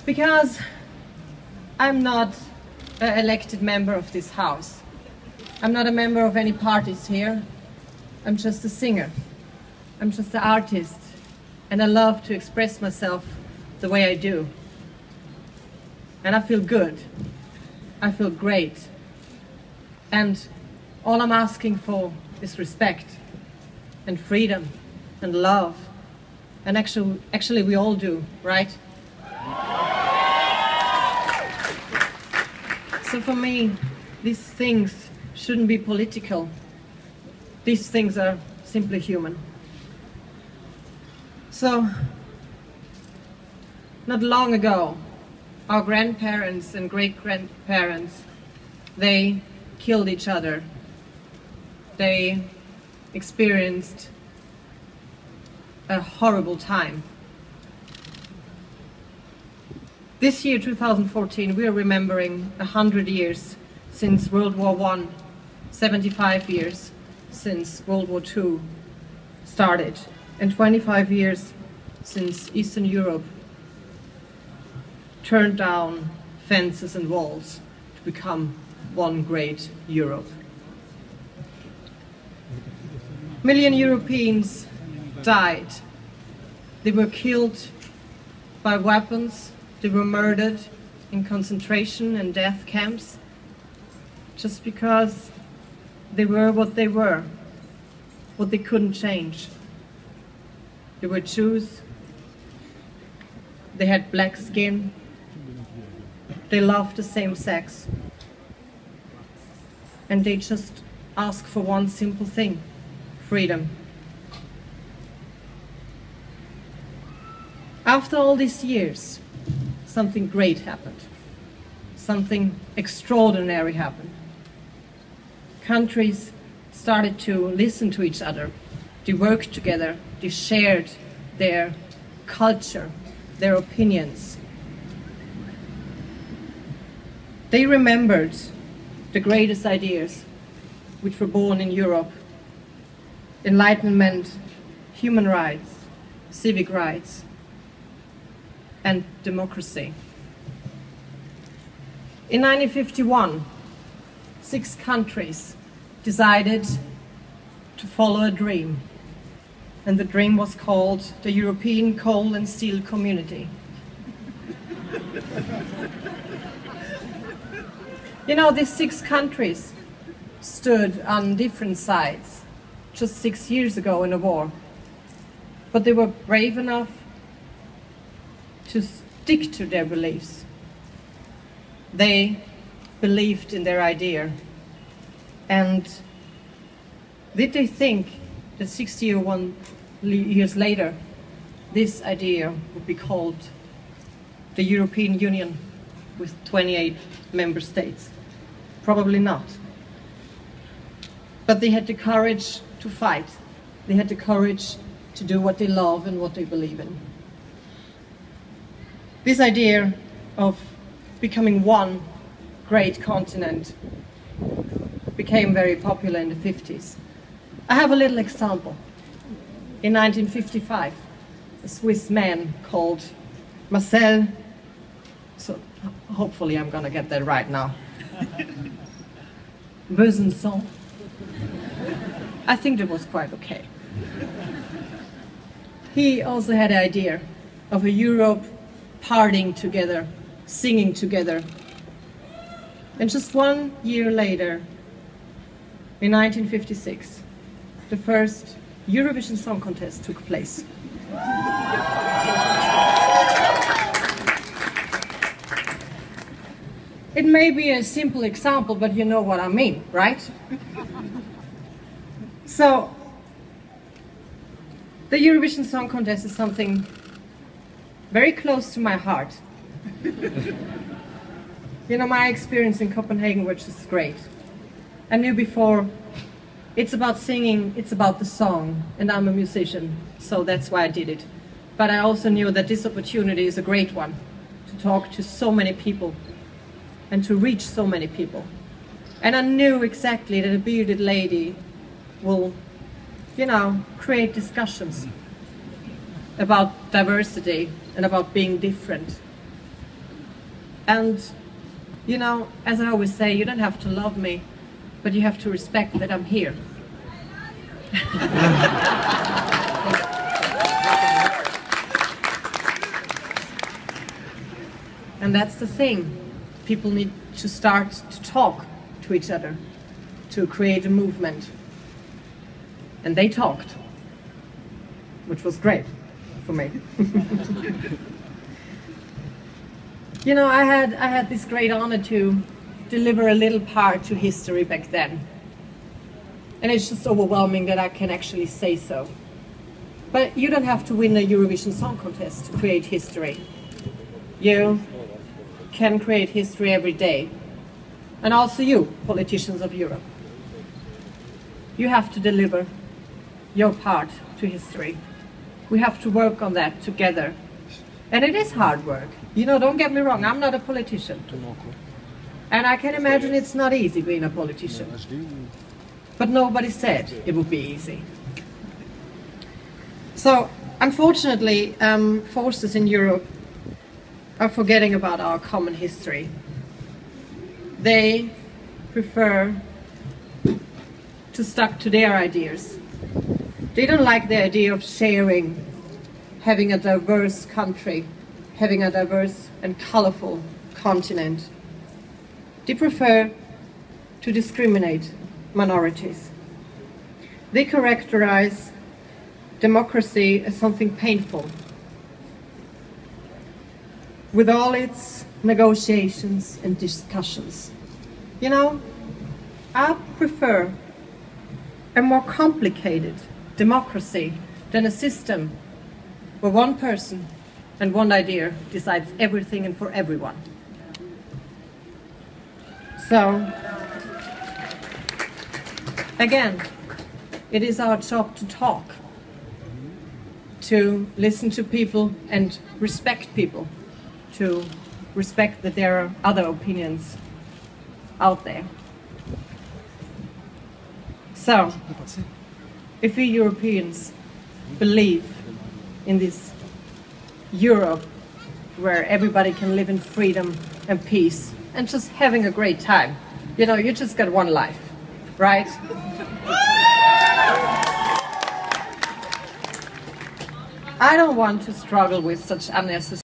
Because I'm not an elected member of this house. I'm not a member of any parties here. I'm just a singer. I'm just an artist. And I love to express myself the way I do. And I feel good. I feel great. And all I'm asking for is respect and freedom and love. And actually we all do, right? So for me, these things shouldn't be political. These things are simply human. So, not long ago, our grandparents and great-grandparents, they killed each other. They experienced a horrible time. This year, 2014, we are remembering 100 years since World War I, 75 years since World War II started, and 25 years since Eastern Europe turned down fences and walls to become one great Europe. Million Europeans died. They were killed by weapons. They were murdered in concentration and death camps just because they were what they were, what they couldn't change. They were Jews. They had black skin. They loved the same sex. And they just asked for one simple thing: freedom. After all these years, something great happened. Something extraordinary happened. Countries started to listen to each other. They worked together. They shared their culture, their opinions. They remembered the greatest ideas which were born in Europe: enlightenment, human rights, civic rights, and democracy. In 1951, 6 countries decided to follow a dream, and the dream was called the European Coal and Steel Community. You know, these 6 countries stood on different sides just 6 years ago in a war, but they were brave enough to stick to their beliefs. They believed in their idea. And did they think that 61 years later, this idea would be called the European Union with 28 member states? Probably not. But they had the courage to fight. They had the courage to do what they love and what they believe in. This idea of becoming one great continent became very popular in the 50s. I have a little example. In 1955, a Swiss man called Marcel, so hopefully I'm gonna get that right now, Besançon. I think that was quite okay. He also had the idea of a Europe partying together, singing together. And just 1 year later, in 1956, the first Eurovision Song Contest took place. It may be a simple example, but you know what I mean, right? So, the Eurovision Song Contest is something very close to my heart. You know, my experience in Copenhagen, which is great. I knew before, it's about singing, it's about the song, and I'm a musician, so that's why I did it. But I also knew that this opportunity is a great one, to talk to so many people, and to reach so many people. And I knew exactly that a bearded lady will, you know, create discussions, about diversity and about being different. And, you know, as I always say, you don't have to love me, but you have to respect that I'm here. And that's the thing. People need to start to talk to each other, to create a movement. And they talked, which was great for me. You know, I had this great honor to deliver a little part to history back then. And it's just overwhelming that I can actually say so. But you don't have to win a Eurovision Song Contest to create history. You can create history every day. And also you, politicians of Europe. You have to deliver your part to history. We have to work on that together. And it is hard work. You know, don't get me wrong, I'm not a politician. And I can imagine it's not easy being a politician. But nobody said it would be easy. So, unfortunately, forces in Europe are forgetting about our common history. They prefer to stick to their ideas. They don't like the idea of sharing, having a diverse country, having a diverse and colorful continent. They prefer to discriminate minorities. They characterize democracy as something painful, with all its negotiations and discussions. You know, I prefer a more complicated democracy than a system where one person and one idea decides everything and for everyone. So, again, it is our job to talk, to listen to people and respect people, to respect that there are other opinions out there. So, if we Europeans believe in this Europe where everybody can live in freedom and peace and just having a great time, you know, you just got one life, right? I don't want to struggle with such unnecessary